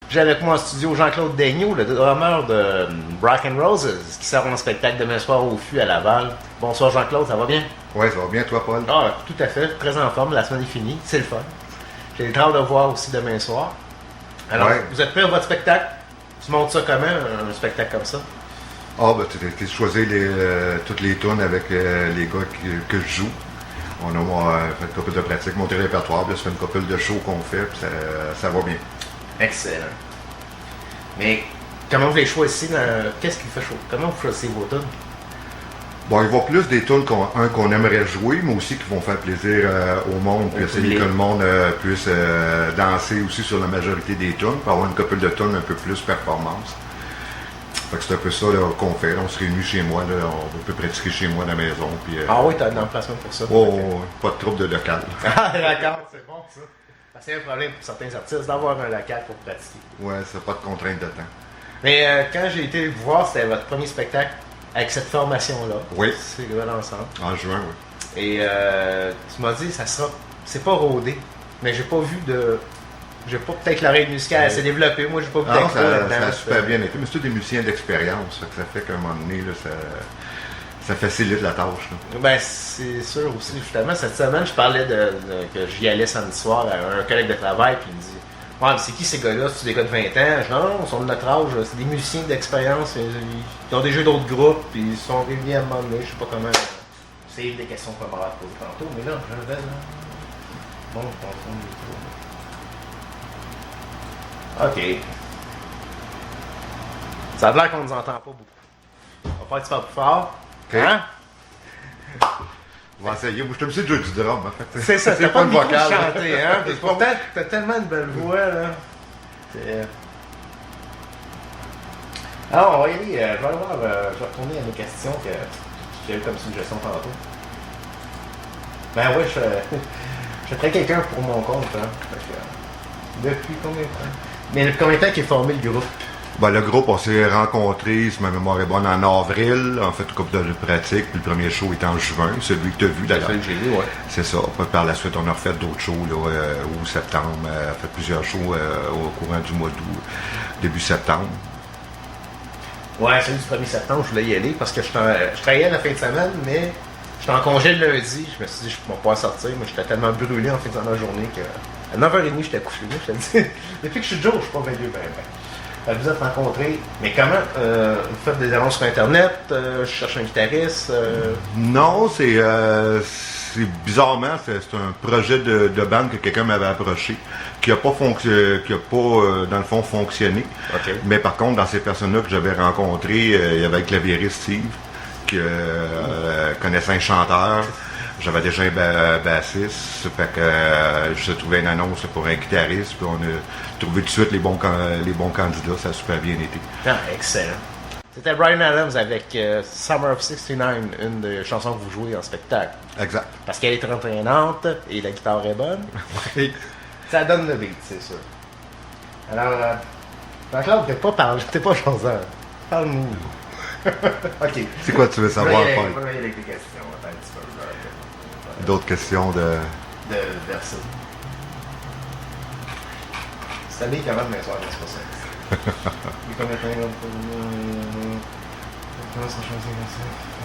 J'ai avec moi en studio Jean-Claude Daigneault, le drummer de Rock and Roses, qui sort en spectacle demain soir au FU à Laval. Bonsoir Jean-Claude, ça va bien? Oui, ça va bien, toi, Paul? Ah, tout à fait, très en forme, la semaine est finie, c'est le fun. J'ai hâte de voir aussi demain soir. Alors, vous êtes prêts à votre spectacle? Tu montes ça comment, un spectacle comme ça? Ah, ben, tu choisis toutes les tunes avec les gars que je joue. On a fait une couple de pratiques, monté le répertoire, puis là, ça fait une couple de shows qu'on fait, puis ça va bien. Excellent. Mais comment vous les choisissez? Qu'est-ce qui fait chaud? Comment vous choisissez vos tunes? Bon, il va plus des tunes qu'on aimerait jouer, mais aussi qui vont faire plaisir au monde, puis essayer que le monde puisse danser aussi sur la majorité des tunes, pour avoir une couple de tunes un peu plus performance. Fait que c'est un peu ça là, qu'on fait. Là, on se réunit chez moi, là, on peut pratiquer chez moi à la maison. Puis, ah oui, tu as un emplacement pour ça. Pas de trouble de local. Ah, d'accord, c'est bon ça. C'est un problème pour certains artistes d'avoir un local pour pratiquer. Ouais, c'est pas de contrainte de temps. Mais quand j'ai été vous voir, c'était votre premier spectacle avec cette formation-là. Oui. C'est Grenade Ensemble. En juin, oui. Et tu m'as dit, c'est pas rodé, mais j'ai pas vu de. J'ai pas peut-être l'oreille musicale assez développée. Moi, j'ai pas vu d'expo là-dedans. Ça a super bien été, mais c'est tous des musiciens d'expérience. Ça fait qu'à un moment donné, là, ça facilite la tâche. Là. Ben, c'est sûr aussi. Justement, cette semaine, je parlais que j'y allais samedi soir à un collègue de travail, puis il me dit ouais, mais c'est qui ces gars-là? C'est des gars de 20 ans? Je dis non, ils sont de notre âge. C'est des musiciens d'expérience. Ils ont déjà d'autres groupes, puis ils sont réunis à un moment donné. Je sais pas comment. C'est des questions qu'on va poser tantôt, mais là, je vais là. Bon, je confonds les trous. OK. Ça a l'air qu'on nous entend pas beaucoup. On va faire que tu parles plus fort. Okay. Hein? On va essayer. Moi, je te me suis de jouer du drum, en fait. C'est ça, c'est pas le vocal. Chanter, hein? Pourtant, t'as tellement une belle voix, là. Alors, on va y aller. Je vais retourner à mes questions que j'ai eu comme suggestion tantôt. Ben oui, je ferais quelqu'un pour mon compte, hein. Depuis combien de temps? Mais depuis combien de temps qu'il est formé le groupe? Ben, le groupe, on s'est rencontrés, si ma mémoire est bonne, en avril. En fait, une couple de pratiques. Puis le premier show était en juin, celui que tu as vu d'ailleurs. Celui que j'ai vu, oui. C'est ça. Puis par la suite, on a refait d'autres shows là, au septembre. On a fait plusieurs shows au courant du mois d'août, début septembre. Ouais, celui du 1er septembre, je voulais y aller parce que je travaillais la fin de semaine, mais j'étais en congé le lundi. Je me suis dit, je ne vais pas sortir. Moi, j'étais tellement brûlé en fin de la journée que à 9h30, j'étais couché. Je te dis, depuis que je suis Joe, je suis pas veilleux, vous êtes rencontrés, mais comment? Vous faites des annonces sur Internet? Je cherche un guitariste? Non, c'est bizarrement, c'est un projet de bande que quelqu'un m'avait approché, qui n'a pas, dans le fond, fonctionné. Okay. Mais par contre, dans ces personnes-là que j'avais rencontrées, il y avait un claviériste Steve, qui connaissait un chanteur. J'avais déjà un bassiste, fait que je trouvais une annonce pour un guitariste, puis on a trouvé tout de suite les bons candidats, ça a super bien été. Ah, excellent. C'était Bryan Adams avec Summer of 69, une des chansons que vous jouez en spectacle. Exact. Parce qu'elle est entraînante et la guitare est bonne. Ça donne le beat, c'est sûr. Alors, Jean-Claude, t'es pas chanteur. Parle-nous. OK. C'est quoi tu veux savoir, Paul? On va y aller avec des questions. Attends un petit peu. D'autres questions de personne. Cette année, il y a demain soir, c'est pas ça.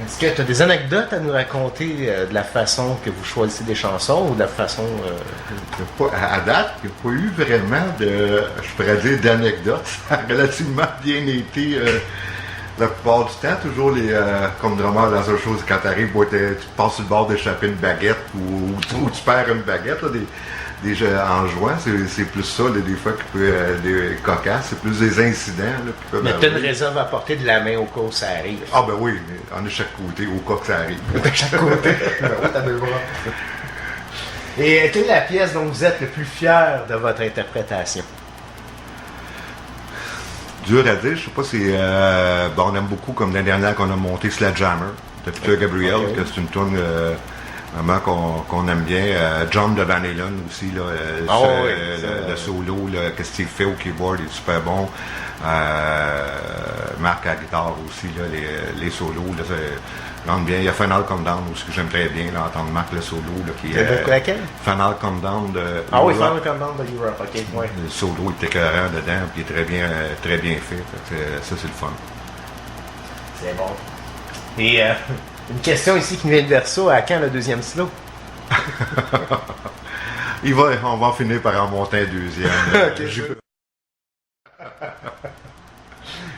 Est-ce que tu as des anecdotes à nous raconter de la façon que vous choisissez des chansons ou de la façon... À date, il n'y a pas eu vraiment je pourrais dire, d'anecdotes. Ça a relativement bien été la plupart du temps. Toujours comme drummer, la seule chose, quand tu arrives, tu passes sur le bord d'échapper une baguette ou tu perds une baguette. Là, en jouant, c'est plus ça, là, des fois, qui peut des cocasses, c'est plus des incidents. Là, qui peuvent mais tu as une réserve à porter de la main au cas où ça arrive. Ah ben oui, on est chaque côté, au cas que ça arrive. De chaque côté. Oui, t'as deux bras. Et quelle est la pièce dont vous êtes le plus fier de votre interprétation? Dur à dire, je sais pas si... on aime beaucoup, comme l'année dernière, qu'on a monté Sledgehammer, de Peter Gabriel, que c'est une tune Vraiment qu'on aime bien. John de Van Halen aussi, là, le solo là, que Steve fait au keyboard est super bon. Marc à la guitare aussi, là, les solos, là, rentre bien. Il y a Final Countdown aussi que j'aime très bien, là, entendre Marc le solo. Là, qui est laquelle? Final Countdown de oui, Final Countdown de Europe, ok. Ouais. Le solo est écœurant dedans, puis il est très bien fait. Ça, c'est le fun. C'est bon. Et une question ici qui nous vient de Verso, à quand le deuxième slow? On va finir par en monter un deuxième. Okay,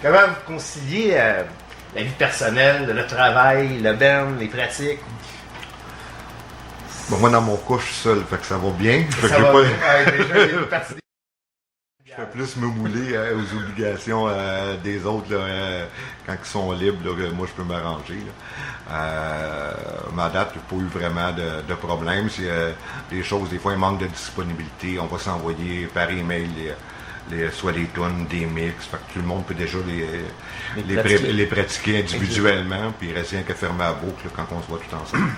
comment vous conciliez la vie personnelle, le travail, le band, les pratiques? Bon, moi, dans mon cas, je suis seul, fait que ça va bien. Ça va bien. Déjà, il y a une partie je fais plus me mouler aux obligations des autres là, quand ils sont libres. Là, moi, je peux m'arranger. Ma date, il n'y a pas eu vraiment de problème. Si des choses, des fois, il manque de disponibilité. On va s'envoyer par email soit des tunes, des mix. Fait que tout le monde peut déjà les pratiquer individuellement. Puis il reste rien qu'à fermer la boucle là, quand on se voit tout ensemble.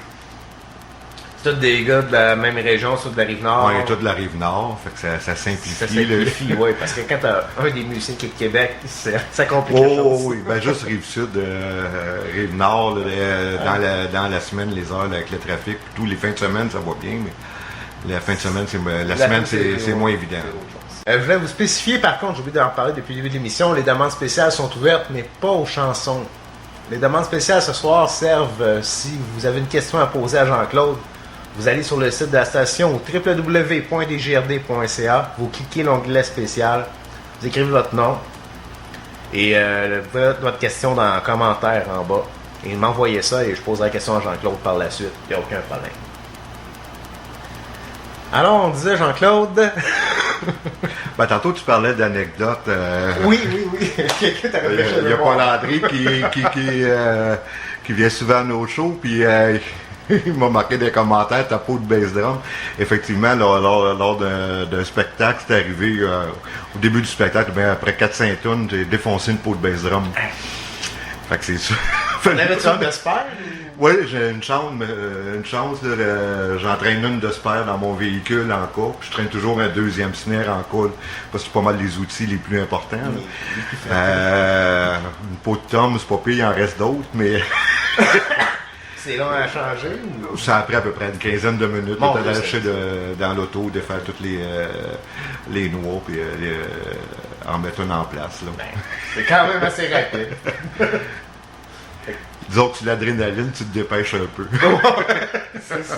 C'est tous des gars de la même région, soit de la Rive-Nord. Oui, tous de la Rive-Nord, fait que ça simplifie. Ça simplifie, oui, parce que quand t'as un des musiciens qui est de Québec, ça complique les choses. Oui, ben juste Rive-Sud, Rive-Nord, dans la semaine, les heures avec le trafic, tous les fins de semaine, ça va bien, mais la fin de semaine, c'est moins évident. Je voulais vous spécifier, par contre, j'ai oublié d'en parler depuis le début de l'émission, les demandes spéciales sont ouvertes, mais pas aux chansons. Les demandes spéciales ce soir servent, si vous avez une question à poser à Jean-Claude, vous allez sur le site de la station au www.dgrd.ca, vous cliquez l'onglet spécial, vous écrivez votre nom et votre question dans le commentaire en bas. Et m'envoyez ça et je poserai la question à Jean-Claude par la suite. Il n'y a aucun problème. Alors, on disait Jean-Claude. Ben, tantôt, tu parlais d'anecdotes. Oui. Il y a Paul André qui vient souvent à nos shows, puis il m'a marqué des commentaires, ta peau de bass drum. Effectivement, lors d'un spectacle, c'est arrivé au début du spectacle, bien, après 4-5 tonnes, j'ai défoncé une peau de bass drum. Fait que c'est ça. Avais-tu un Desper? Oui, j'ai une chance. J'entraîne une Desper dans mon véhicule en cas. Puis je traîne toujours un deuxième snare en cas, parce que c'est pas mal les outils les plus importants. Une peau de tom, c'est pas pire, il en reste d'autres, mais... C'est long à changer? Ou... Ça a pris à peu près une quinzaine de minutes de lâcher dans l'auto, de faire toutes les noix, puis en mettre une en place. Là. Ben, c'est quand même assez rapide. Disons que sur l'adrénaline, tu te dépêches un peu. C'est ça.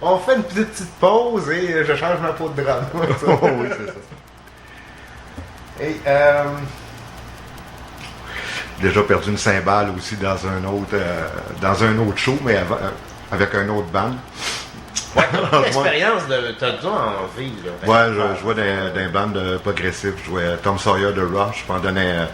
On fait une petite pause et je change ma peau de drame. Oui, c'est ça. Et, j'ai déjà perdu une cymbale aussi dans un autre show, mais avec un autre band. Ouais, l'expérience de t'as dû en vivre. Là. Ouais, je jouais dans un band progressif. Je jouais Tom Sawyer de Rush. Je m'en donnais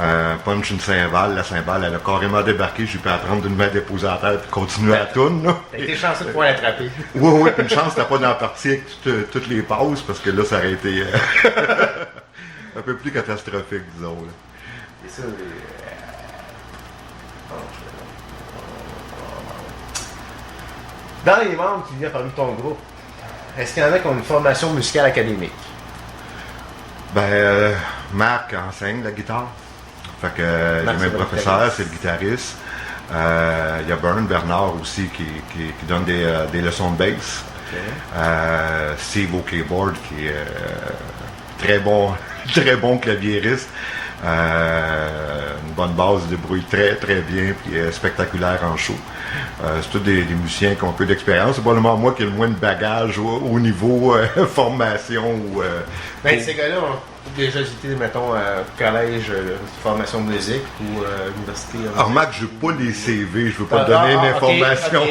un punch, une cymbale. La cymbale, elle a carrément débarqué. J'ai pu apprendre d'une main déposée à terre et continuer à tourner. T'as été chanceux de pouvoir l'attraper. Oui, une chance, t'as pas dans la partie avec toutes les pauses, parce que là, ça aurait été un peu plus catastrophique, disons. Là. C'est ça, dans les membres qui viennent parmi ton groupe, est-ce qu'il y en a qui ont une formation musicale académique? Ben, Marc enseigne la guitare. Fait que il y a même professeur, c'est le guitariste. Il y a Bernard aussi qui donne des leçons de bass. Okay. Steve au keyboard qui est très bon claviériste. Une bonne base, débrouille très très bien, puis spectaculaire en show. C'est tous des musiciens qui ont peu d'expérience. C'est probablement moi qui ai le moins de bagage au niveau formation. Ces gars-là ont déjà été, mettons, collège, formation de musique ou université. Alors, Marc, je n'ai pas les CV, je ne veux pas te donner une information.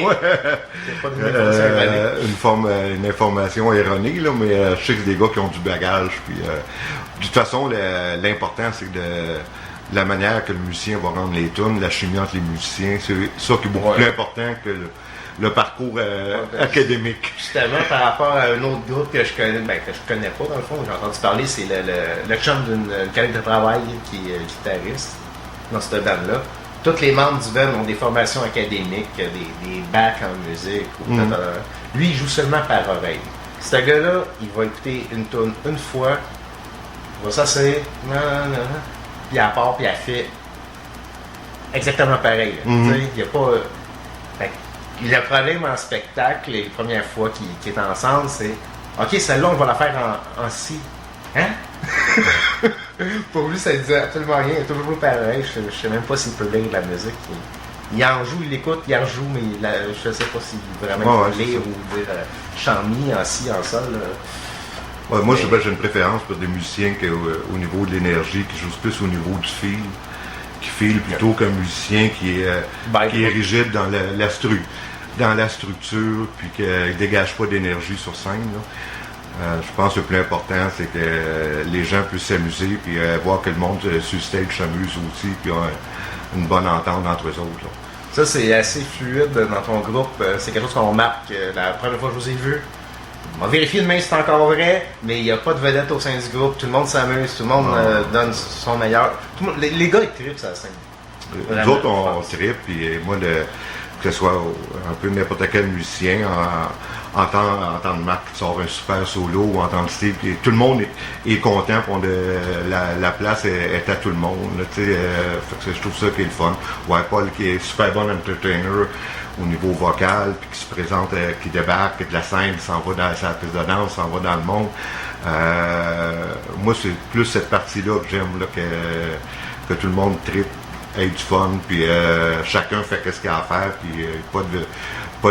Une information erronée, là, mais je sais que c'est des gars qui ont du bagage. Puis, de toute façon, l'important, c'est la manière que le musicien va rendre les tunes, la chimie entre les musiciens. C'est ça qui est beaucoup plus important que le parcours académique. Justement, par rapport à un autre groupe que je connais pas dans le fond, j'ai entendu parler, c'est le chum d'une collègue de travail qui est guitariste dans cette bande-là. tous les membres du band ont des formations académiques, des bacs en musique. Lui, il joue seulement par oreille. Ce gars-là, il va écouter une tune une fois, il va s'asseoir, puis elle part, puis elle fait exactement pareil. Il n'y a pas. Le problème en spectacle, les premières fois qu'ils est ensemble, c'est OK, celle-là, on va la faire en si. Hein? Pour lui, ça ne dit absolument rien. Il est toujours pareil. Je ne sais même pas s'il peut lire de la musique. Il en joue, il l'écoute, il en joue, mais je ne sais pas s'il vraiment peut lire ou dire chant-mi, en si, en sol. Ouais, moi, j'ai une préférence pour des musiciens qui, au niveau de l'énergie, qui jouent plus au niveau du feel, qui feel plutôt qu'un musicien qui est rigide dans la structure, puis qui ne dégage pas d'énergie sur scène. Je pense que le plus important, c'est que les gens puissent s'amuser, puis voir que le monde sur le stage s'amuse aussi, puis une bonne entente entre eux autres. Là. Ça, c'est assez fluide dans ton groupe. C'est quelque chose qu'on remarque la première fois que je vous ai vu. On va vérifier demain si c'est encore vrai, mais il n'y a pas de vedette au sein du groupe. Tout le monde s'amuse, tout le monde donne son meilleur. Les gars, ils trippent ça scène. Nous autres, on trippe, puis moi, que ce soit un peu n'importe quel musicien, entendre Marc qui sort un super solo ou entendre Steve, puis tout le monde est content, pour la place est à tout le monde. Là, je trouve ça qui est le fun. Ouais, Paul qui est super bon entertainer au niveau vocal, puis qui se présente, qui débarque de la scène, s'en va dans sa piste de danse, s'en va dans le monde. Moi, c'est plus cette partie-là que j'aime, là, que tout le monde trippe, ait du fun, puis chacun fait ce qu'il a à faire, puis pas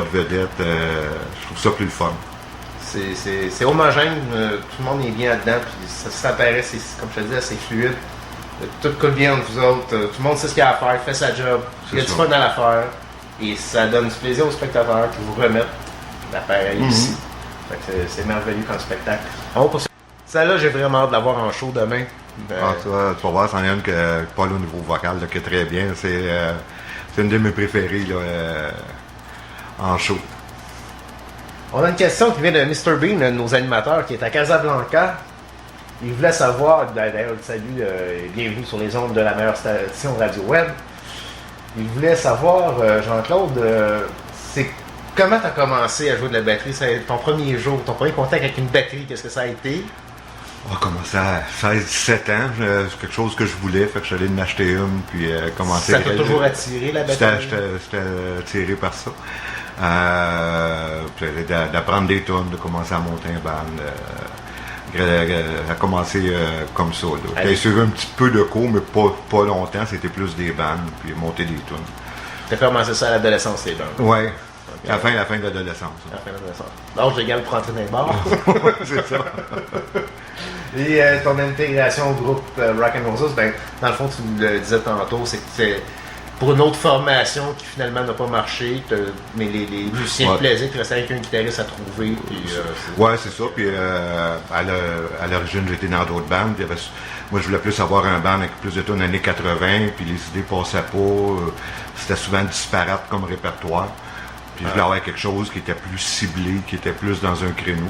de vedette. Je trouve ça plus le fun. C'est homogène, tout le monde est bien là-dedans, puis ça paraît, comme je te disais, c'est fluide. Tout coule bien entre vous autres, tout le monde sait ce qu'il a à faire, il fait sa job, il y a du fun dans l'affaire, et ça donne du plaisir aux spectateurs qui vous remettent l'appareil ici. Fait que c'est merveilleux comme spectacle. Celle-là, j'ai vraiment hâte de l'avoir en show demain. Tu vas voir, c'en est une que Paul au niveau vocal, là, qui est très bien. C'est une de mes préférées là, en show. On a une question qui vient de Mr. Bean, un de nos animateurs, qui est à Casablanca. Il voulait savoir, d'ailleurs, salut et bienvenue sur les ondes de la meilleure station radio web. Il voulait savoir, Jean-Claude, c'est comment tu as commencé à jouer de la batterie? C'est ton premier jour, ton premier contact avec une batterie, qu'est-ce que ça a été? On a commencé à 16-17 ans, c'est quelque chose que je voulais, fait que je suis allé m'acheter une, puis commencer... Ça t'a toujours attiré, la batterie? J'étais attiré par ça. D'apprendre des tonnes, de commencer à monter un band, à commencer comme ça. J'ai suivi un petit peu de cours, mais pas longtemps, c'était plus des bandes, puis monter des tonnes. T'as commencé ça à l'adolescence, les bandes? Oui. À la fin de l'adolescence. À la fin de l'adolescence. Donc, j'ai égal pour entrer dans les bars. C'est ça. Et ton intégration au groupe Rock and Roses, ben, dans le fond, tu le disais tantôt, c'est que c'est pour une autre formation qui finalement n'a pas marché, mais les musiciens te plaisaient, tu restais avec un guitariste à trouver. Oui, c'est ça. Puis à l'origine, j'étais dans d'autres bandes. Moi, je voulais plus avoir un band avec plus de tunes années 80, puis les idées passaient pas. C'était souvent disparate comme répertoire. Puis je voulais avoir quelque chose qui était plus ciblé, qui était plus dans un créneau.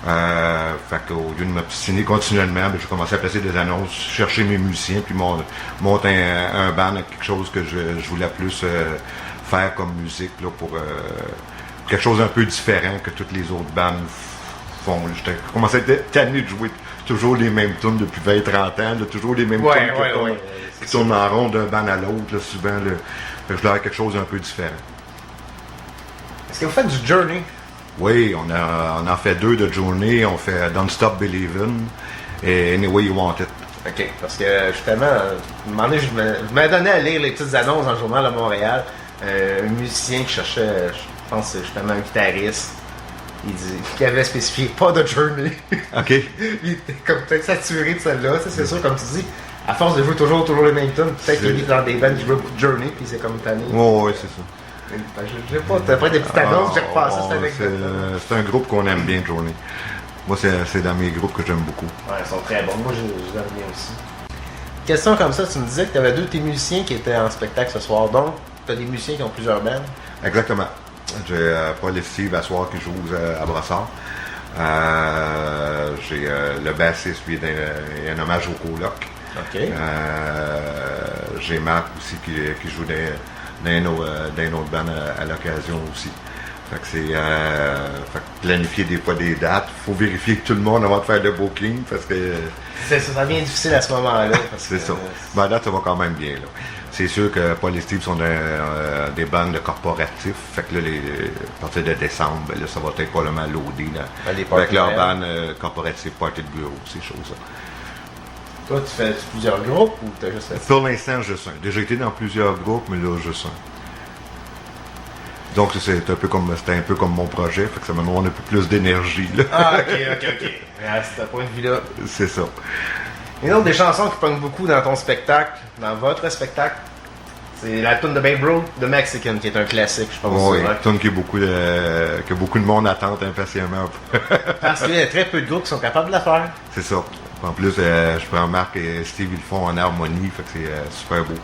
Fait qu'au lieu de m'obstiner continuellement, j'ai commencé à passer des annonces, chercher mes musiciens, puis monter un band avec quelque chose que je voulais plus faire comme musique, là, pour quelque chose un peu différent que toutes les autres bandes font. J'ai commencé à être tanné de jouer toujours les mêmes tunes depuis 20-30 ans, là, toujours les mêmes tunes qui tournent en rond d'un band à l'autre, là, souvent. Là, je voulais avoir quelque chose un peu différent. Est-ce que vous faites du Journey? Oui, on a fait 2 de Journey. On fait Don't Stop Believin' et Anyway You Want It. OK, parce que justement, un moment donné, je m'avais donné à lire les petites annonces dans le journal de Montréal. Un musicien qui cherchait, je pense justement un guitariste, qui avait spécifié pas de Journey. OK. Il était comme peut-être saturé de celle-là, c'est sûr, comme tu dis. À force de jouer toujours les mêmes tunes, peut-être qu'il est dans des bands qui jouent Journey, puis c'est comme tanné. Oui, c'est ça. Je sais pas, t'as pas des petites annonces, j'ai repassé cette anecdote. C'est un groupe qu'on aime bien, Journey. Moi, c'est dans mes groupes que j'aime beaucoup. Ouais, ils sont très bons. Moi, je l'aime bien aussi. Question comme ça, tu me disais que tu avais 2 de tes musiciens qui étaient en spectacle ce soir. Donc, tu as des musiciens qui ont plusieurs bands. Exactement. J'ai Paul et Steve à soir qui jouent à Brossard. J'ai le bassiste, lui, il y a un hommage au coloc. OK. J'ai Marc aussi qui joue dans un autre band à l'occasion aussi. Fait que c'est fait que planifier des fois des dates. Faut vérifier que tout le monde avant de faire le booking parce que. Ça devient difficile à ce moment-là. C'est ça. Ben, à date, ça va quand même bien. Là. C'est sûr que Paul et Steve sont des bandes de corporatifs. Fait que là, à partir de décembre, ben, là, ça va être probablement loadé là, avec leur band corporatif, party de bureau, ces choses-là. Toi, tu fais plusieurs groupes ou tu as juste fait ça? Pour l'instant, juste un. Déjà été dans plusieurs groupes, mais là, juste un. Donc, c'était un peu comme mon projet, fait que ça me demande un peu plus d'énergie. Là. Ah, ok. À ce point de vue-là. C'est ça. Une autre des chansons qui pognent beaucoup dans ton spectacle, dans votre spectacle, c'est la tune de Babe Ruth, The Mexican, qui est un classique, je pense. Oui, une tune que beaucoup de monde attend impatiemment. Parce qu'il y a très peu de groupes qui sont capables de la faire. C'est ça. En plus, je prends Marc et Steve, ils le font en harmonie, fait que c'est super beau.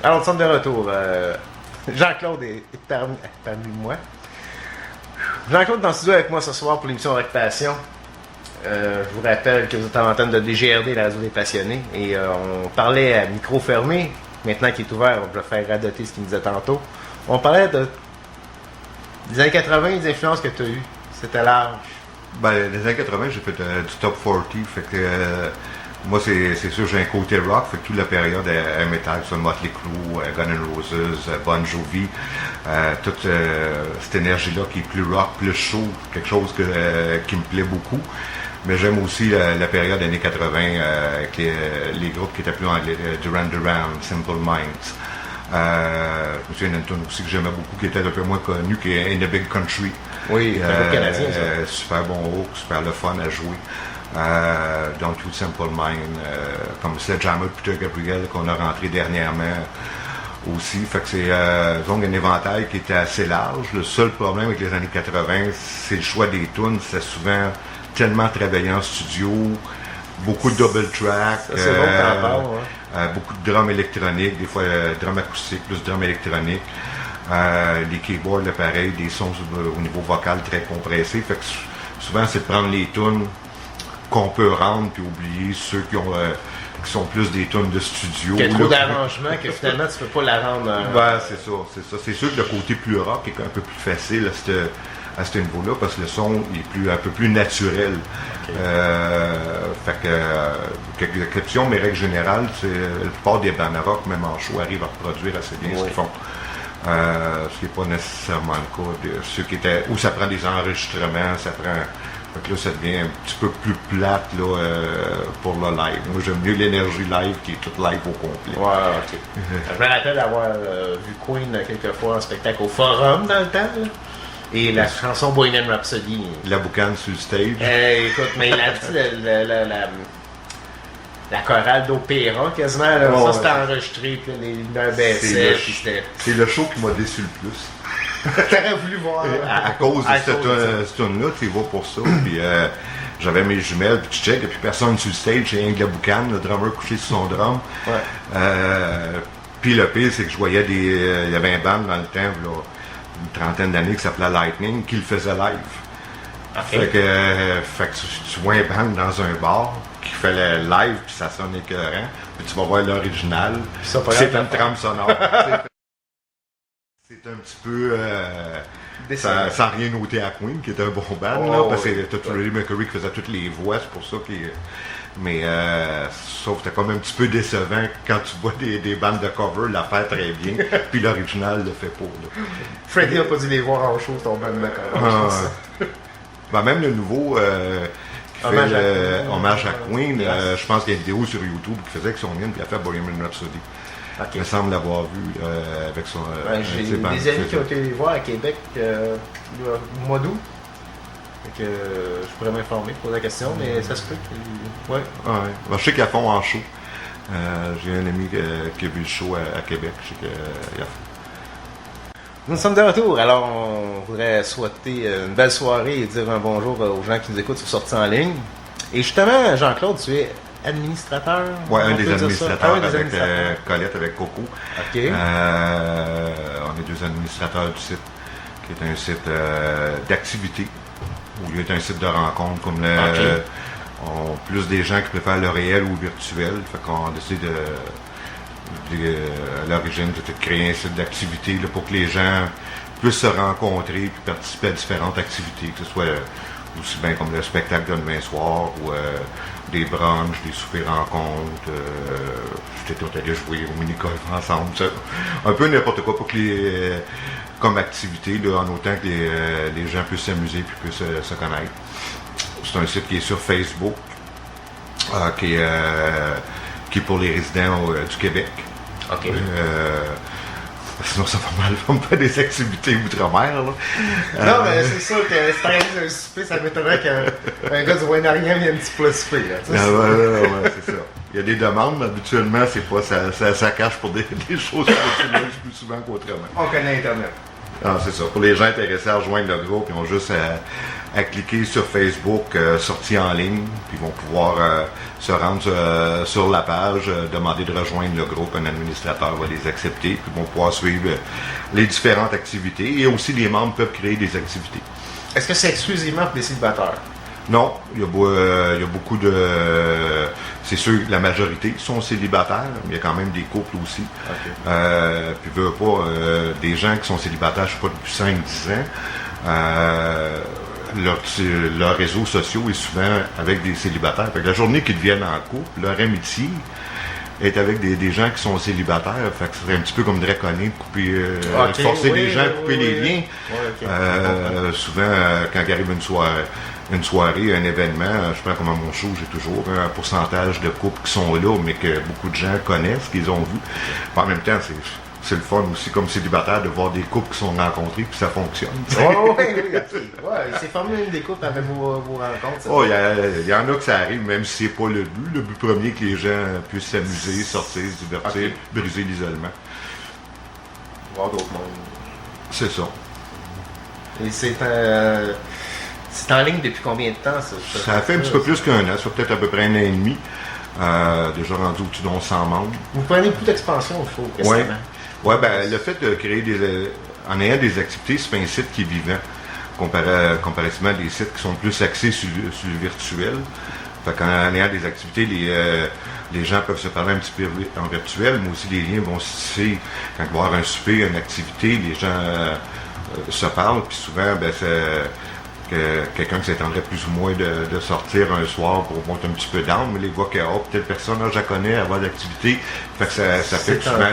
Alors, nous sommes de retour. Jean-Claude est parmi moi. Jean-Claude est en studio avec moi ce soir pour l'émission Rock Passion. Je vous rappelle que vous êtes en antenne de DGRD, la radio des passionnés. Et on parlait à micro fermé. Maintenant qu'il est ouvert, on va faire radoter ce qu'il nous disait tantôt. On parlait des années 80, des influences que tu as eues. C'était large. Ben, les années 80, j'ai fait du top 40. Fait que moi, c'est sûr, j'ai un côté rock. Fait que toute la période est métal, sur Motley Crue, Guns N' Roses, Bon Jovi. Toute cette énergie-là qui est plus rock, plus chaud. Quelque chose qui me plaît beaucoup. Mais j'aime aussi la période années 80 avec les groupes qui étaient plus anglais, Duran Duran, Simple Minds. Je me souviens d'une tune aussi que j'aimais beaucoup, qui était un peu moins connue, qui est In the Big Country. Oui, c'est un groupe canadien, ça. Super bon hook, super le fun à jouer. Don't You Simple Mind, comme Sledgehammer de Peter Gabriel qu'on a rentré dernièrement aussi. Fait que c'est donc un éventail qui était assez large. Le seul problème avec les années 80, c'est le choix des tunes. C'est souvent tellement travaillé en studio, beaucoup de double track, beaucoup de drums électroniques, des fois drum acoustique plus drum électronique, les keyboards là, pareil, des sons au niveau vocal très compressés. Fait que souvent c'est de prendre les tunes qu'on peut rendre puis oublier ceux qui sont plus des tunes de studio. Il y a trop d'arrangements que finalement tu peux pas la rendre. Ben, c'est ça. C'est sûr que le côté plus rock est un peu plus facile à ce niveau-là, parce que le son est un peu plus naturel. Okay. Fait que, quelques exceptions, mais règle générale, la plupart des bands rock, même en show, arrivent à reproduire assez bien ce qu'ils font. Ce qui n'est pas nécessairement le cas de ceux qui étaient, où ça prend des enregistrements, ça prend. Fait que là, ça devient un petit peu plus plate là, pour le live. Moi, j'aime mieux l'énergie live qui est toute live au complet. Ouais, ok. Je me rappelle d'avoir vu Queen quelques fois en spectacle au Forum dans le temps. Là. Et la chanson Bohemian Rhapsody. La boucane sur le stage. Écoute, mais la chorale d'opéra quasiment, là, ça c'était enregistré, puis les lumières baissaient, puis c'était. C'est le show qui m'a déçu le plus. T'aurais voulu voir. À cause de cette tune-là, tu vas pour ça. Puis j'avais mes jumelles, puis tu check, et puis personne sur le stage, c'est rien que la boucane, le drummer couché sur son drum. Ouais. Puis le pire, c'est que je voyais il y avait un band dans le temps, là, une trentaine d'années qui s'appelait Lightning, qui le faisait live. Okay. Fait que tu vois un band dans un bar qui fait le live, puis ça sonne écœurant, puis tu vas voir l'original, c'est une trame sonore. C'est un petit peu sans rien noter à Queen, qui est un bon band, là, parce que c'était Freddie Mercury qui faisait toutes les voix, c'est pour ça qu'il. Mais sauf que c'était comme un petit peu décevant quand tu vois des bandes de cover la faire très bien, puis l'original le fait pas. Là. Freddie n'a pas dû les voir en show, ton band de cover. Ben, même le nouveau qui fait hommage à Queen, je pense qu'il y a une vidéo sur YouTube qui faisait que son hymne, puis il a fait Bohemian Rhapsody. Okay. Il me semble l'avoir vu avec son. J'ai des amis qui ont été les voir à Québec au mois d'août. Je pourrais m'informer, poser la question, mais ça se peut. Ouais. Ben, je sais qu'ils font en show. J'ai un ami qui a vu le show à Québec. Je sais qu'il a fait. Nous sommes de retour. Alors, on voudrait souhaiter une belle soirée et dire un bonjour aux gens qui nous écoutent sur Sortie en ligne. Et justement, Jean-Claude, tu es administrateur? Oui, un des administrateurs avec Colette, avec Coco. OK. On est deux administrateurs du site, qui est un site d'activité, où il y a un site de rencontre, comme ont plus des gens qui préfèrent le réel ou le virtuel. Fait qu'on décide à l'origine de créer un site d'activité là, pour que les gens puissent se rencontrer et participer à différentes activités, que ce soit aussi bien comme le spectacle de demain soir ou des brunchs, des soupers rencontres. J'étais tout allé jouer au mini-golf ensemble. Un peu n'importe quoi pour que comme activité, là, en autant que les gens puissent s'amuser et puissent se connaître. C'est un site qui est sur Facebook, qui est pour les résidents du Québec. OK. Sinon, ça va mal me faire des activités outre-mer. Là. Non, mais c'est sûr que si t'arrives un souper, ça m'étonnerait qu'un gars du Rouen-Orient vienne un petit plat souper. Ouais, c'est ça. Il y a des demandes, mais habituellement, c'est pas, ça cache pour des choses qui utilisent plus souvent qu'autrement. On connaît Internet. Ah, c'est ça. Pour les gens intéressés à rejoindre le groupe, ils ont juste à cliquer sur Facebook, sortie en ligne, puis ils vont pouvoir se rendre sur la page, demander de rejoindre le groupe. Un administrateur va les accepter, puis ils vont pouvoir suivre les différentes activités. Et aussi, les membres peuvent créer des activités. Est-ce que c'est exclusivement pour les célibataires? Non, il y a beaucoup de... c'est sûr que la majorité sont célibataires, mais il y a quand même des couples aussi. Okay. Puis veut pas, des gens qui sont célibataires, je sais pas, depuis 5-10 ans, leurs réseaux sociaux est souvent avec des célibataires. Fait que la journée qu'ils deviennent en couple, leur amitié est avec des gens qui sont célibataires. Fait que ce serait un petit peu comme draconien de couper, forcer les gens à couper les liens. Ouais, okay. Souvent, quand il arrive une soirée, un événement, je prends comme à mon show, j'ai toujours un pourcentage de couples qui sont là, mais que beaucoup de gens connaissent, qu'ils ont vu. En même temps, c'est le fun aussi, comme célibataire, de voir des couples qui sont rencontrés puis ça fonctionne. Oui, c'est formé une des couples avec vos rencontres. Oh, il y en a que ça arrive, même si c'est pas le but. Le but premier, que les gens puissent s'amuser, sortir, se divertir, briser l'isolement. Voir d'autres mondes. C'est ça. Et c'est en ligne depuis combien de temps, ça? Ça a fait un petit peu plus qu'un an, ça fait peut-être à peu près un an et demi. Déjà rendu au-dessus de 100 membres. Vous prenez beaucoup d'expansion, il faut, récemment. Oui, le fait de créer en ayant des activités, c'est pas un site qui est vivant, comparativement à des sites qui sont plus axés sur le virtuel. Fait qu'en ayant des activités, les gens peuvent se parler un petit peu en virtuel, mais aussi les liens vont se tisser. Quand il va y avoir un souper, une activité, les gens se parlent, puis souvent, quelqu'un qui s'attendrait plus ou moins de sortir un soir pour monter un petit peu d'âme, mais les voit que telle personne, je la connais, avoir d'activité. Fait que ça fait que souvent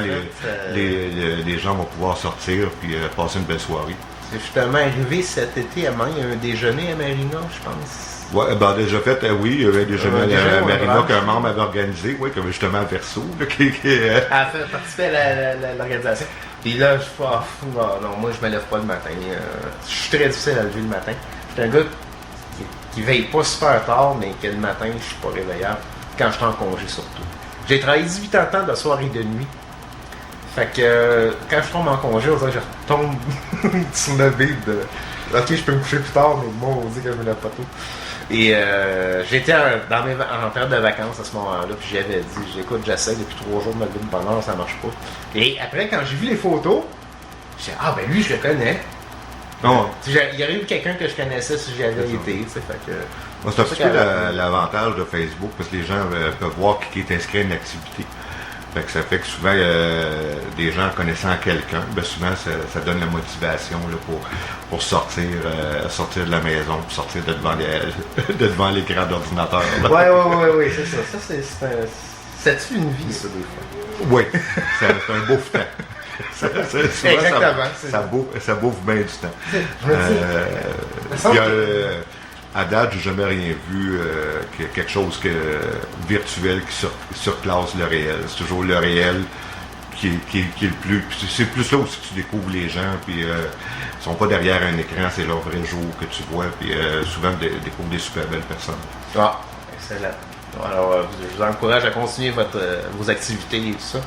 les gens vont pouvoir sortir puis passer une belle soirée. C'est justement arrivé cet été à Main, il y a un déjeuner à Marina, je pense. Oui, déjà fait, oui, il y avait un déjeuner à Marina qu'un membre avait organisé, oui, comme justement à Verso. Elle a fait participer à l'organisation. Puis là, je suis pas non, moi je me lève pas le matin. Je suis très difficile à lever le matin. Je suis un gars qui veille pas super tard, mais que le matin, je suis pas réveillable. Quand je suis en congé surtout. J'ai travaillé 18 ans de temps de soir et de nuit. Fait que quand je tombe en congé, on dirait que je retombe sur le bide de OK, je peux me coucher plus tard, mais bon, on dit que je me lève pas tôt. Et j'étais en période de vacances à ce moment-là, puis j'avais dit, écoute, j'essaie depuis 3 jours de me lever de bonne heure, ça marche pas. Et après, quand j'ai vu les photos, j'ai dit, ben lui, je le connais. Non. Il y aurait eu quelqu'un que je connaissais si j'y avais été, tu sais, fait que... C'est un petit peu l'avantage de Facebook, parce que les gens peuvent voir qui est inscrit à une activité. Fait que ça fait que souvent, des gens connaissant quelqu'un, souvent, ça donne la motivation là, pour sortir de la maison, pour sortir de devant l'écran d'ordinateur. Oui, c'est ça. C'est-tu une vie, ça, des fois? Oui, c'est un beau temps. Exactement. Ça bouffe bien du temps. À date, j'ai jamais rien vu quelque chose virtuel qui surclasse le réel. C'est toujours le réel qui est le plus... C'est plus là où tu découvres les gens, puis ils sont pas derrière un écran, c'est leur vrai jour que tu vois, puis souvent tu découvres des super belles personnes. Ah, excellent. Alors, je vous encourage à continuer vos activités et tout ça.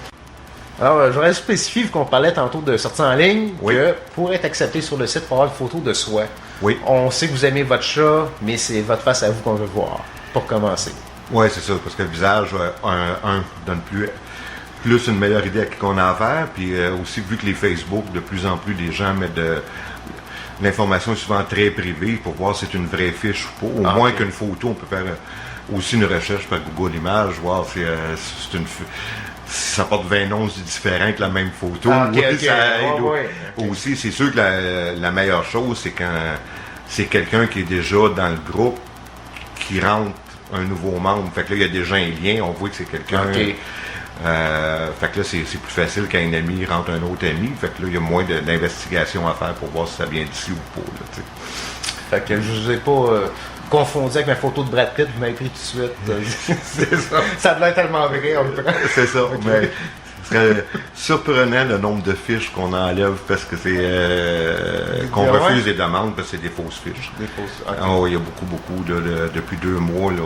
Alors, j'aurais spécifié, vu qu'on parlait tantôt de sortie en ligne, que pour être accepté sur le site, il faut avoir une photo de soi. Oui. On sait que vous aimez votre chat, mais c'est votre face à vous qu'on veut voir, pour commencer. Oui, c'est ça, parce que le visage, donne plus une meilleure idée à qui qu'on a affaire, puis aussi, vu que les Facebook, de plus en plus, les gens mettent l'information est souvent très privée pour voir si c'est une vraie fiche ou pas. Au moins qu'une photo, on peut faire aussi une recherche par Google Images, voir si ça porte 20 noms différents que la même photo. Ah, ok, Oui, ok. ça aide. Ouais, ok. Aussi, c'est sûr que la meilleure chose, c'est quand c'est quelqu'un qui est déjà dans le groupe qui rentre un nouveau membre. Fait que là, il y a déjà un lien, on voit que c'est quelqu'un. Ok. Fait que là, c'est plus facile qu'un ami rentre un autre ami. Fait que là, il y a moins d'investigation à faire pour voir si ça vient d'ici ou pas. Là, t'sais. Fait que je vous ai pas confondu avec ma photo de Brad Pitt, vous m'avez pris tout de suite. C'est ça. Ça devait être tellement vrai, on le prend. C'est ça. Ok. Mais ce serait surprenant le nombre de fiches qu'on enlève parce que c'est qu'on Ouais. refuse les demandes parce que c'est des fausses fiches. Des fausses. Ok. Oh, il y a beaucoup depuis 2 mois là,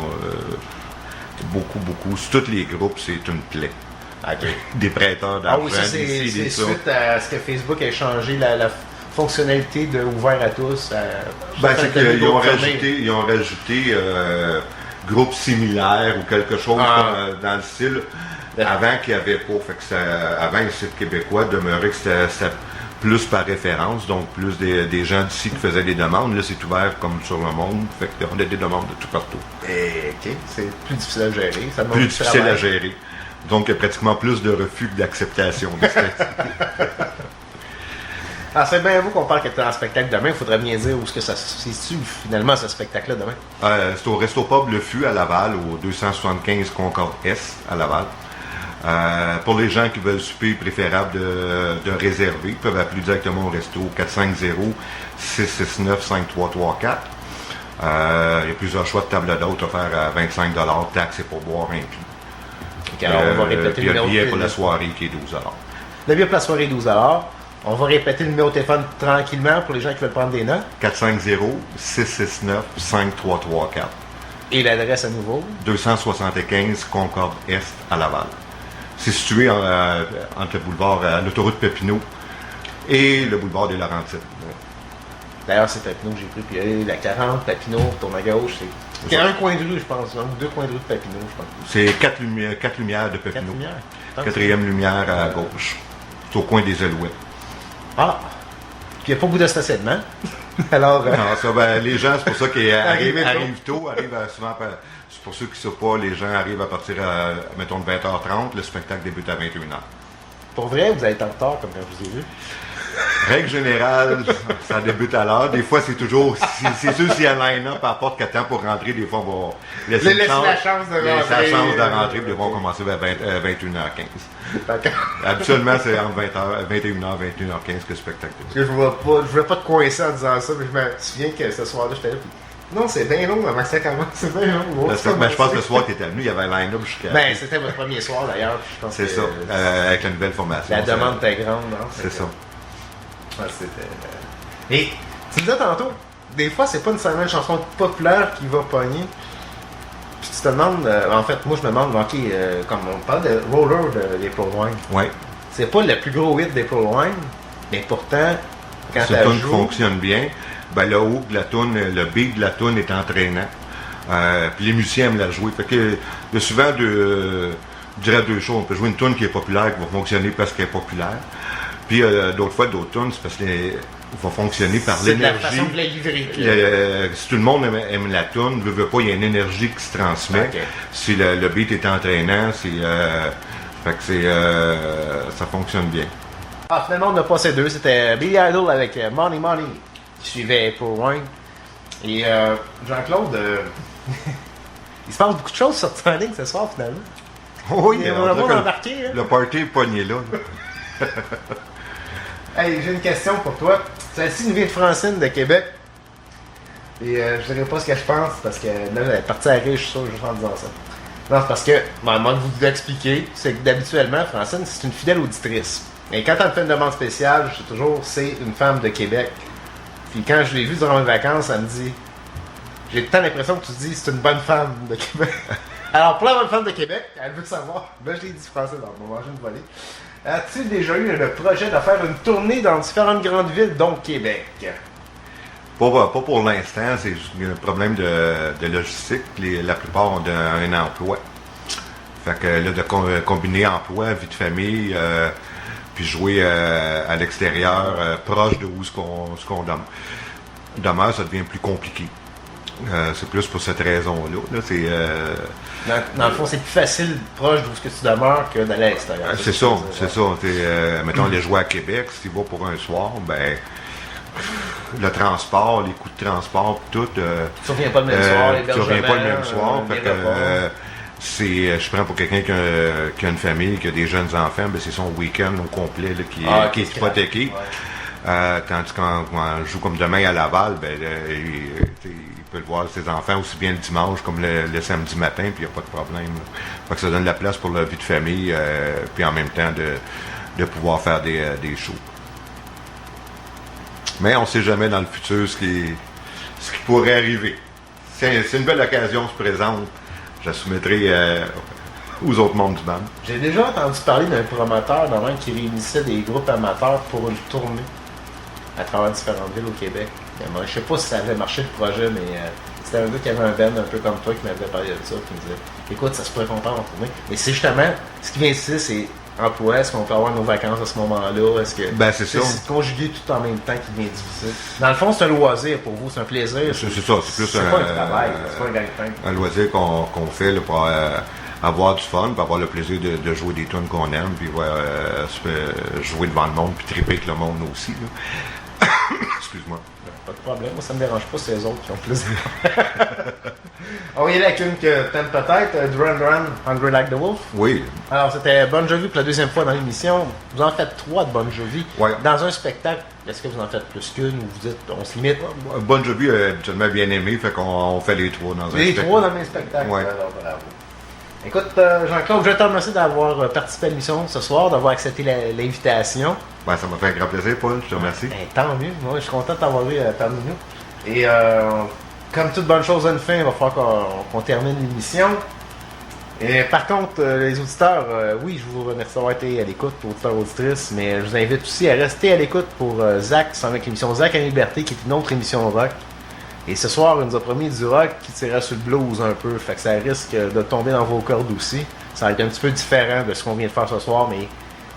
beaucoup. Sur tous les groupes, c'est une plaie. Ok. Des prêteurs Ah d'argent, oui, ça des ci, c'est des ça. suite à ce que Facebook a changé la fonctionnalité de ouvert à tous. C'est qu'ils ont rajouté groupe similaire ou quelque chose dans le style avant qu'il n'y avait pas. Fait que avant, le site québécois demeurait que c'était plus par référence, donc plus des gens d'ici qui faisaient des demandes. Là, c'est ouvert comme sur le monde. Fait qu'on a des demandes de tout partout. Ok, c'est plus difficile à gérer. Ça demande Plus du difficile travail. à gérer. Donc, il y a pratiquement plus de refus que d'acceptation. Ah, c'est bien vous qu'on parle que tu es en spectacle demain. Il faudrait bien dire où est-ce que ça se situe finalement ce spectacle-là demain. C'est au Resto Pub Le Fût à Laval, au 275 Concorde S à Laval. Pour les gens qui veulent souper, préférable de réserver, ils peuvent appeler directement au resto 450-669-5334. Il y a plusieurs choix de table d'hôte offerts à 25 $, taxes et pourboire inclus. Ok, alors on va répéter Puis il y a le le numéro billet de pour la soirée qui est 12 $. Le billet pour la soirée est 12 $. On va répéter le numéro de téléphone tranquillement pour les gens qui veulent prendre des notes. 450-669-5334. Et l'adresse à nouveau. 275 Concorde Est à Laval. C'est situé entre le boulevard, l'autoroute Papineau et le boulevard des Laurentides. D'ailleurs, c'est Papineau que j'ai pris. Puis la 40, Papineau, tourne à gauche. C'est un coin de rue, je pense. Donc 2 coins de rue de Papineau, je pense. C'est 4 lumières de 4 Papineau. lumières. 4e lumière à gauche. C'est au coin des Alouettes. Ah! Puis il n'y a pas beaucoup de stationnement. Alors, Non, ça, les gens, c'est pour ça qu'ils Arrivez arrivent tôt, souvent, c'est pour ceux qui ne savent pas, les gens arrivent à partir, mettons, de 20h30, le spectacle débute à 21h. pour vrai, vous allez être en retard comme quand je vous ai vu. Règle générale, ça débute à l'heure. Des fois, c'est toujours, c'est sûr s'il y a un line-up, à porte qu'à temps pour rentrer, des fois, on va laisser Laissez la chance de laisser la rentrer. chance de rentrer, puis des fois, on va commencer vers 21h15. D'accord. Habituellement, c'est entre 21h, 21h15 que le spectacle débute. Parce que je voulais pas te coincer en disant ça, mais je me souviens que ce soir-là, j'étais là. Puis, non, c'est bien long avant que ça commence. C'est bien long. Ben, je pense que le soir que tu étais venu, il y avait un line-up jusqu'à. Ben, c'était votre premier soir d'ailleurs. Je pense C'est que, ça, avec la nouvelle formation. La demande était grande, non? C'est ça. Ouais, c'était. Et tu me disais tantôt, des fois, c'est pas nécessairement une chanson populaire qui va pogner. Puis tu te demandes, en fait, moi je me demande, ok, comme on parle de Roller d'April Wine, Oui. c'est pas le plus gros hit d'April Wine, mais pourtant, quand C'est elle une tune qui joue, fonctionne bien. Ben, le haut de la tune, le beat de la tune est entraînant. Puis les musiciens aiment la jouer. Fait que il y a souvent je dirais 2 choses. On peut jouer une tune qui est populaire, qui va fonctionner parce qu'elle est populaire. Puis d'autres fois, d'autres tunes, c'est parce qu'elle va fonctionner par c'est de la l'énergie. façon de la livrer. Si tout le monde aime la tune, veut pas, il y a une énergie qui se transmet. Ok. Si le beat est entraînant, fait que ça fonctionne bien. Ah, finalement, on a passé 2. C'était Billy Idol avec Money Money, qui suivait April Wine. Et Jean-Claude, il se passe beaucoup de choses sur Titanic ce soir, finalement. Oui, On va embarquer. Hein? le party est pogné là. Hey, j'ai une question pour toi. Celle-ci nous vient de Francine de Québec. Et je dirais pas ce que je pense parce que là, elle est partie à rire, je suis sûr, juste en disant ça. Non, c'est parce que, moi, de vous l'expliquer, c'est que d'habituellement, Francine, c'est une fidèle auditrice. Et quand elle me fait une demande spéciale, je dis toujours, c'est une femme de Québec. Puis quand je l'ai vue durant mes vacances, elle me dit, j'ai tant l'impression que tu dis, c'est une bonne femme de Québec. Alors, pour la bonne femme de Québec, elle veut savoir. Ben, je l'ai dit Francine, alors, on va manger une volée. As-tu déjà eu le projet de faire une tournée dans différentes grandes villes, dont Québec? Pas pour l'instant, c'est juste un problème de logistique. La plupart ont un emploi. Fait que là, de combiner emploi, vie de famille, puis jouer à l'extérieur, proche de où ce qu'on demeure, ça devient plus compliqué. C'est plus pour cette raison-là. Là. C'est, dans le fond, c'est plus facile proche d'où ce que tu demeures que d'aller à l'extérieur. c'est ça, c'est ça. Mettons, les joueurs à Québec, si tu vas pour un soir, ben le transport, les coûts de transport, tout. Tu reviens pas le même soir, tu reviens pas le même soir. Fait que, je prends pour quelqu'un qui a une famille, qui a des jeunes enfants, ben c'est son week-end au complet là, qui est hypothéqué. Ouais. Tandis qu'on joue comme demain à Laval, ben, il peut le voir ses enfants aussi bien le dimanche comme le samedi matin, puis il n'y a pas de problème. Fait que ça donne la place pour la vie de famille, puis en même temps de pouvoir faire des shows. Mais on ne sait jamais dans le futur ce qui pourrait arriver. Si une belle occasion se présente, je la soumettrai aux autres membres du band. J'ai déjà entendu parler d'un promoteur qui réunissait des groupes amateurs pour une tournée à travers différentes villes au Québec. Je ne sais pas si ça avait marché le projet, mais c'était un gars qui avait un band un peu comme toi qui m'avait parlé de ça, qui me disait écoute, ça se pourrait qu'on parte en tournée. Mais c'est justement, ce qui vient ici, c'est emploi, est-ce qu'on peut avoir nos vacances à ce moment-là? Est-ce que c'est conjuguer tout en même temps qui devient difficile? Dans le fond, c'est un loisir pour vous, c'est un plaisir. C'est ça, c'est plus pas un travail, c'est pas un gagne-pain. Un loisir qu'on fait là, pour avoir du fun, pour avoir le plaisir de jouer des tunes qu'on aime, puis jouer devant le monde, puis triper avec le monde aussi. Là. Excuse-moi. Pas de problème, moi ça me dérange pas, c'est les autres qui ont plaisir. On va y aller avec une que t'aimes peut-être, Duran Duran, Hungry Like the Wolf. Oui. Alors c'était Bon Jovi pour la deuxième fois dans l'émission. Vous en faites 3 de Bon Jovi. Ouais. Dans un spectacle, est-ce que vous en faites plus qu'une ou vous dites on se limite? Bon Jovi est habituellement bien aimé, fait qu'on fait les 3 dans un spectacle. Les 3 dans mes spectacles. Ouais. Alors bravo. Écoute, Jean-Claude, je te remercie d'avoir participé à l'émission ce soir, d'avoir accepté l'invitation. Ben, ça m'a fait un grand plaisir, Paul. Je te remercie. Ben, tant mieux. Moi, je suis content de t'avoir eu parmi nous. Et comme toute bonne chose a une fin, il va falloir qu'on termine l'émission. Et par contre, les auditeurs, oui, je vous remercie d'avoir été à l'écoute, auditeurs, auditrices, mais je vous invite aussi à rester à l'écoute pour Zach, avec l'émission Zach à Liberté, qui est une autre émission rock. Et ce soir, il nous a promis du rock qui tirait sur le blues un peu, fait que ça risque de tomber dans vos cordes aussi. Ça va être un petit peu différent de ce qu'on vient de faire ce soir, mais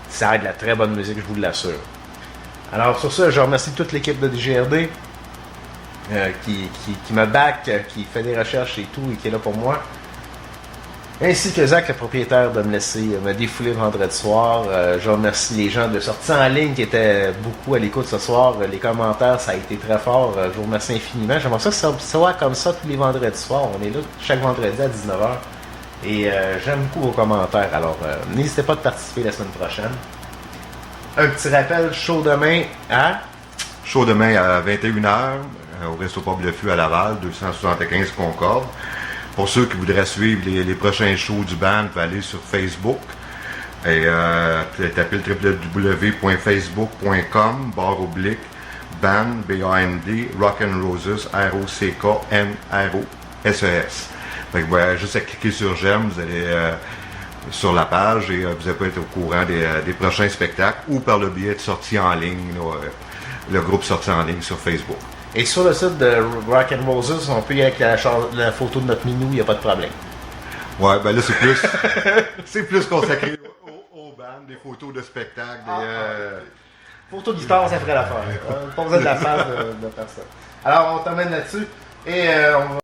ça va être de la très bonne musique, je vous l'assure. Alors sur ça, je remercie toute l'équipe de DGRD qui me back, qui fait des recherches et tout, et qui est là pour moi. Ainsi que Zach, le propriétaire, de me laisser me défouler vendredi soir. Je remercie les gens de Sortie en ligne qui étaient beaucoup à l'écoute ce soir. Les commentaires, ça a été très fort. Je vous remercie infiniment. J'aimerais ça que ça soit comme ça tous les vendredis soirs. On est là chaque vendredi à 19h. Et j'aime beaucoup vos commentaires. Alors, n'hésitez pas de participer la semaine prochaine. Un petit rappel, show demain à... Show demain à 21h au Resto Pub Le Fût à Laval, 275 Concorde. Pour ceux qui voudraient suivre les prochains shows du band, vous pouvez aller sur Facebook et taper le www.facebook.com/band, B-A-N-D, Rock'n'Roses, R-O-C-K-N-R-O-S-E-S. Fait que vous avez juste à cliquer sur j'aime, vous allez sur la page et vous allez être au courant des prochains spectacles ou par le biais de Sortie en ligne, le groupe Sortie en ligne sur Facebook. Et sur le site de Rock'n'Roses, on peut y aller avec la photo de notre minou, il n'y a pas de problème. Ouais, ben là c'est plus c'est plus consacré au band, des photos de spectacle, Photo de guitare, ça ferait l'affaire. Pas besoin de la face de personne. Alors on t'emmène là-dessus et on va